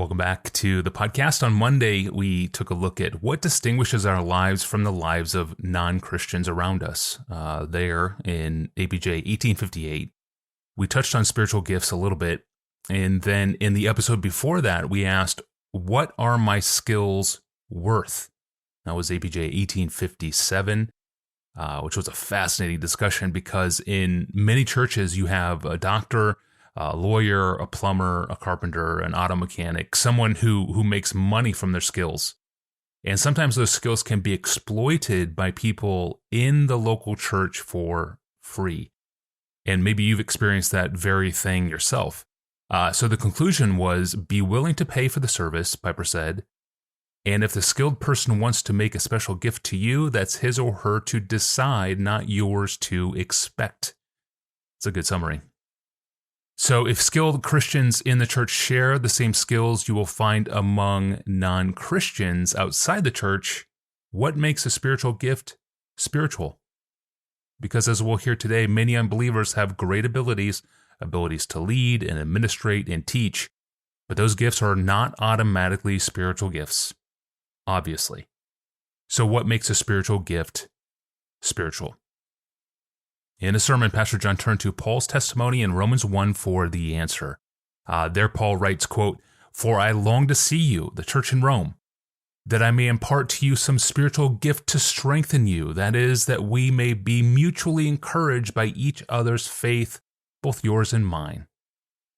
Welcome back to the podcast. On Monday, we took a look at what distinguishes our lives from the lives of non-Christians around us. There in APJ 1858, we touched on spiritual gifts a little bit. And then in the episode before that, we asked, what are my skills worth? That was APJ 1857, which was a fascinating discussion because in many churches, you have a doctor, a lawyer, a plumber, a carpenter, an auto mechanic, someone who makes money from their skills. And sometimes those skills can be exploited by people in the local church for free. And maybe you've experienced that very thing yourself. So the conclusion was, be willing to pay for the service, Piper said. And if the skilled person wants to make a special gift to you, that's his or her to decide, not yours to expect. It's a good summary. So if skilled Christians in the church share the same skills you will find among non-Christians outside the church, what makes a spiritual gift spiritual? Because as we'll hear today, many unbelievers have great abilities to lead and administrate and teach, but those gifts are not automatically spiritual gifts, obviously. So what makes a spiritual gift spiritual? In a sermon, Pastor John turned to Paul's testimony in Romans 1 for the answer. There Paul writes, quote, "For I long to see you, the church in Rome, that I may impart to you some spiritual gift to strengthen you, that is, that we may be mutually encouraged by each other's faith, both yours and mine."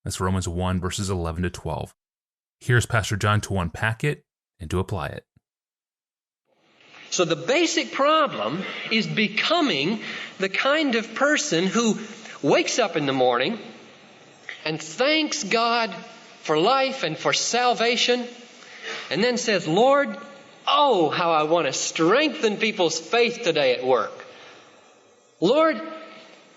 That's Romans 1, verses 11 to 12. Here's Pastor John to unpack it and to apply it. So the basic problem is becoming the kind of person who wakes up in the morning and thanks God for life and for salvation, and then says, "Lord, oh, how I want to strengthen people's faith today at work. Lord,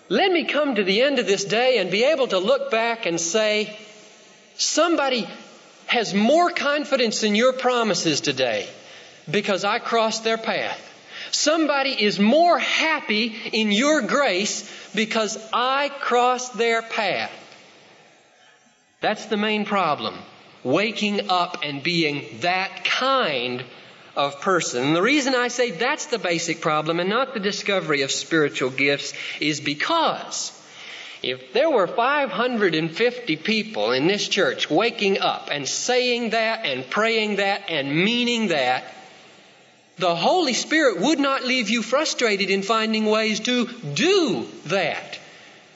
let me come to the end of this day and be able to look back and say, somebody has more confidence in your promises today because I crossed their path. Somebody is more happy in your grace because I crossed their path." That's the main problem. Waking up and being that kind of person. And the reason I say that's the basic problem and not the discovery of spiritual gifts is because if there were 550 people in this church waking up and saying that and praying that and meaning that, the Holy Spirit would not leave you frustrated in finding ways to do that.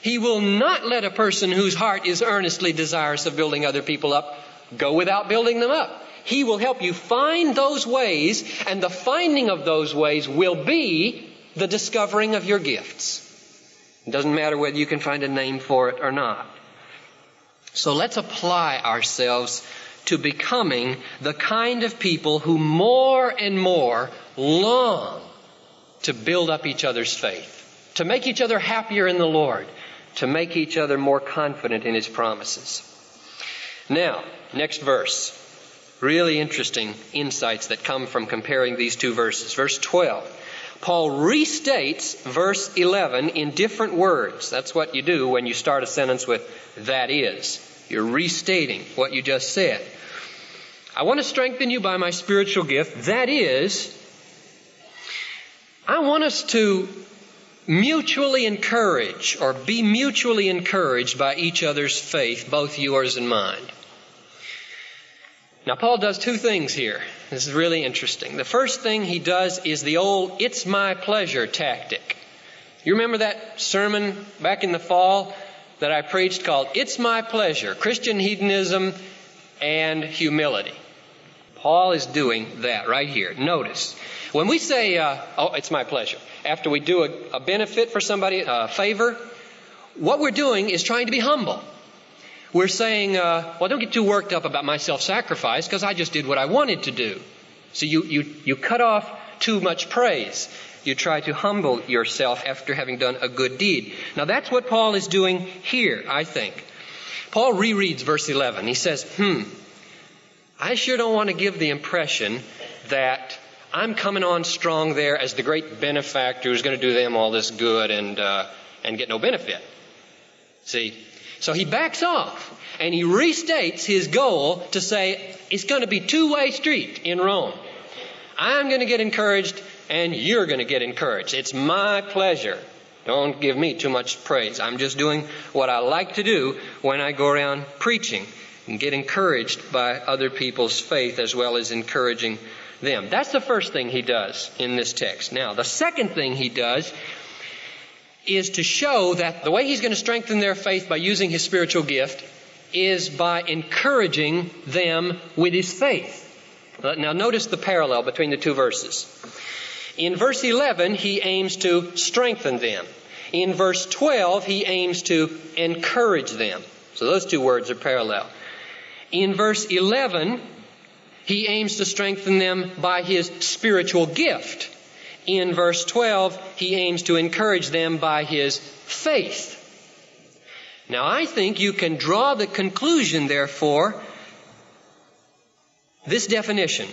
He will not let a person whose heart is earnestly desirous of building other people up go without building them up. He will help you find those ways, and the finding of those ways will be the discovering of your gifts. It doesn't matter whether you can find a name for it or not. So let's apply ourselves to becoming the kind of people who more and more long to build up each other's faith, to make each other happier in the Lord, to make each other more confident in His promises. Now, next verse. Really interesting insights that come from comparing these two verses. Verse 12. Paul restates verse 11 in different words. That's what you do when you start a sentence with "that is." You're restating what you just said. "I want to strengthen you by my spiritual gift. That is, I want us to mutually encourage or be mutually encouraged by each other's faith, both yours and mine." Now, Paul does two things here. This is really interesting. The first thing he does is the old "it's my pleasure" tactic. You remember that sermon back in the fall that I preached called "It's My Pleasure, Christian Hedonism and Humility"? Paul is doing that right here. Notice, when we say, "Oh, it's my pleasure," after we do a benefit for somebody, a favor, what we're doing is trying to be humble. We're saying, well, don't get too worked up about my self-sacrifice because I just did what I wanted to do. So you cut off too much praise. You try to humble yourself after having done a good deed. Now that's what Paul is doing here, I think. Paul rereads verse 11. He says, I sure don't want to give the impression that I'm coming on strong there as the great benefactor who's going to do them all this good and get no benefit. See, So he backs off and he restates his goal to say it's going to be two-way street in Rome. I'm going to get encouraged and you're going to get encouraged. It's my pleasure. Don't give me too much praise. I'm just doing what I like to do when I go around preaching and get encouraged by other people's faith as well as encouraging them. That's the first thing he does in this text. Now, the second thing he does is to show that the way he's going to strengthen their faith by using his spiritual gift is by encouraging them with his faith. Now, notice the parallel between the two verses. In verse 11, he aims to strengthen them. In verse 12, he aims to encourage them. So those two words are parallel. In verse 11, he aims to strengthen them by his spiritual gift. In verse 12, he aims to encourage them by his faith. Now, I think you can draw the conclusion, therefore, this definition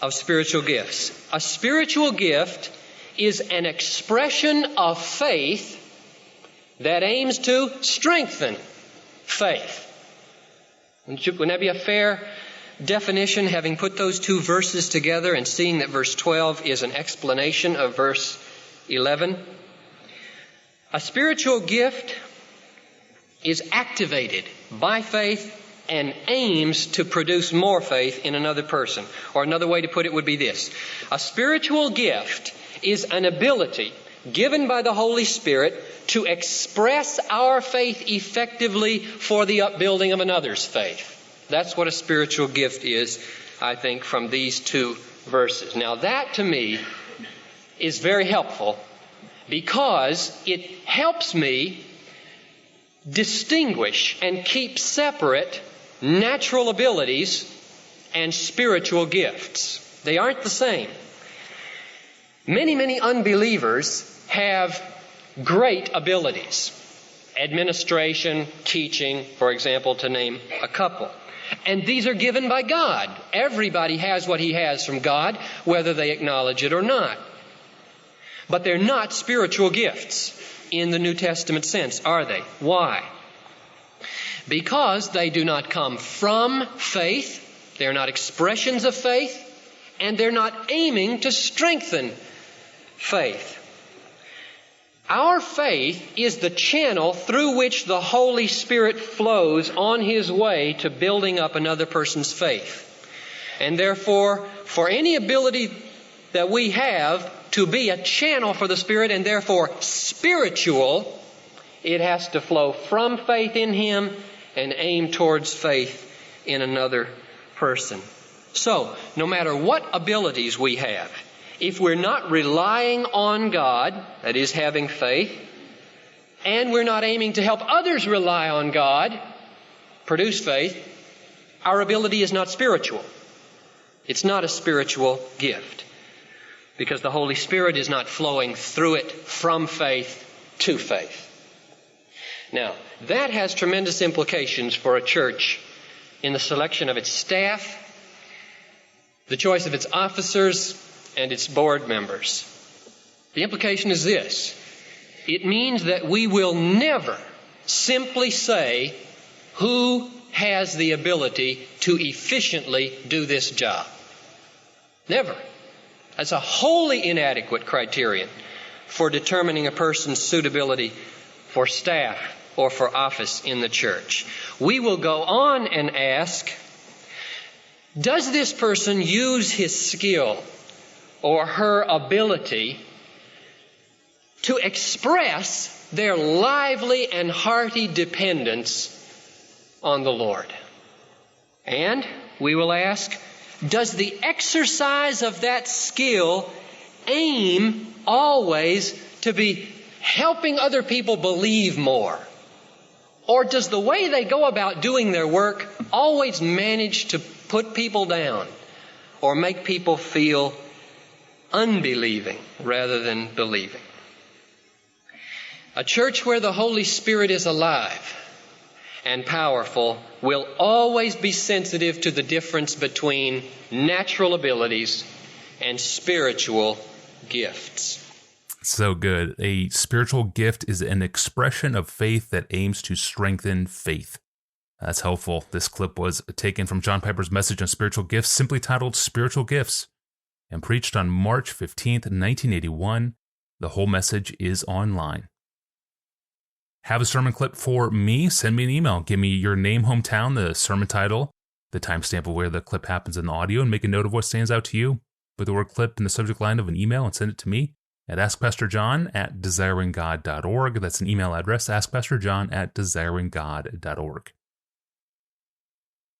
of spiritual gifts. A spiritual gift is an expression of faith that aims to strengthen faith. Wouldn't that be a fair definition, having put those two verses together and seeing that verse 12 is an explanation of verse 11? A spiritual gift is activated by faith and aims to produce more faith in another person. Or another way to put it would be this. A spiritual gift is an ability given by the Holy Spirit to express our faith effectively for the upbuilding of another's faith. That's what a spiritual gift is, I think, from these two verses. Now, that to me is very helpful because it helps me distinguish and keep separate natural abilities and spiritual gifts. They aren't the same. Many unbelievers have great abilities. Administration, teaching, for example, to name a couple. And these are given by God. Everybody has what he has from God, whether they acknowledge it or not. But they're not spiritual gifts in the New Testament sense, are they? Why? Because they do not come from faith, they're not expressions of faith, and they're not aiming to strengthen faith. Our faith is the channel through which the Holy Spirit flows on his way to building up another person's faith. And therefore, for any ability that we have to be a channel for the Spirit and therefore spiritual, it has to flow from faith in him and aim towards faith in another person. So, no matter what abilities we have, if we're not relying on God, that is having faith, and we're not aiming to help others rely on God, produce faith, our ability is not spiritual. It's not a spiritual gift because the Holy Spirit is not flowing through it from faith to faith. Now, that has tremendous implications for a church in the selection of its staff, the choice of its officers, and its board members. The implication is this. It means that we will never simply say who has the ability to efficiently do this job. Never. That's a wholly inadequate criterion for determining a person's suitability for staff or for office in the church. We will go on and ask, does this person use his skill or her ability to express their lively and hearty dependence on the Lord? And we will ask, does the exercise of that skill aim always to be helping other people believe more? Or does the way they go about doing their work always manage to put people down or make people feel unbelieving rather than believing? A church where the Holy Spirit is alive and powerful will always be sensitive to the difference between natural abilities and spiritual gifts. So good. A spiritual gift is an expression of faith that aims to strengthen faith. That's helpful. This clip was taken from John Piper's message on spiritual gifts, simply titled Spiritual Gifts, and preached on March 15th, 1981. The whole message is online. Have a sermon clip for me? Send me an email. Give me your name, hometown, the sermon title, the timestamp of where the clip happens in the audio, and make a note of what stands out to you. Put the word clip in the subject line of an email and send it to me at askpastorjohn@desiringgod.org. That's an email address, askpastorjohn@desiringgod.org.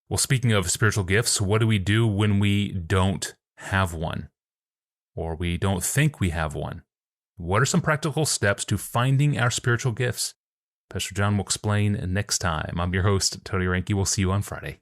Well, speaking of spiritual gifts, what do we do when we don't have one? Or we don't think we have one? What are some practical steps to finding our spiritual gifts? Pastor John will explain next time. I'm your host, Tony Reinke. We'll see you on Friday.